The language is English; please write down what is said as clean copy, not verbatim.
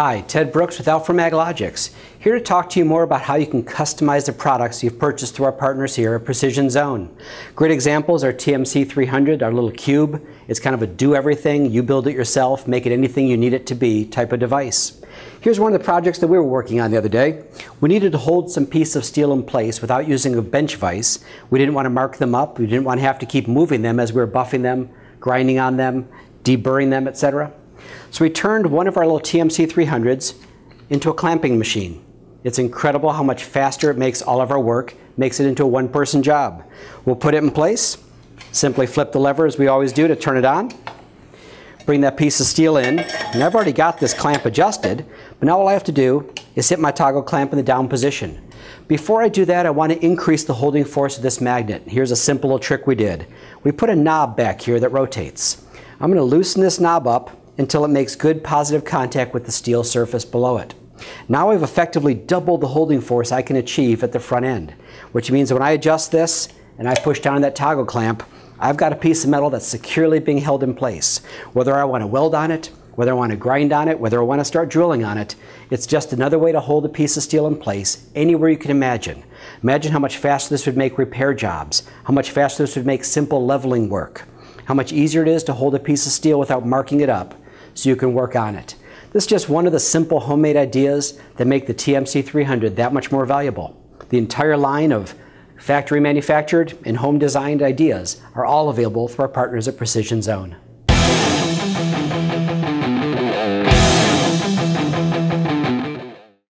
Hi, Ted Brooks with Alpha Maglogix, here to talk to you more about how you can customize the products you've purchased through our partners here at Precision Zone. Great examples are TMC300, our little cube. It's kind of a do-everything, you build it yourself, make it anything you need it to be type of device. Here's one of the projects that we were working on the other day. We needed to hold some piece of steel in place without using a bench vise. We didn't want to mark them up. We didn't want to have to keep moving them as we were buffing them, grinding on them, deburring them, etc. So we turned one of our little TMC300s into a clamping machine. It's incredible how much faster it makes all of our work, makes it into a one-person job. We'll put it in place, simply flip the lever as we always do to turn it on, bring that piece of steel in, and I've already got this clamp adjusted, but now all I have to do is hit my toggle clamp in the down position. Before I do that, I want to increase the holding force of this magnet. Here's a simple little trick we did. We put a knob back here that rotates. I'm going to loosen this knob up until it makes good positive contact with the steel surface below it. Now I've effectively doubled the holding force I can achieve at the front end, which means when I adjust this and I push down that toggle clamp, I've got a piece of metal that's securely being held in place. Whether I want to weld on it, whether I want to grind on it, whether I want to start drilling on it, it's just another way to hold a piece of steel in place anywhere you can imagine. Imagine how much faster this would make repair jobs, how much faster this would make simple leveling work, how much easier it is to hold a piece of steel without marking it up so you can work on it. This is just one of the simple homemade ideas that make the TMC300 that much more valuable. The entire line of factory manufactured and home designed ideas are all available through our partners at Precision Zone.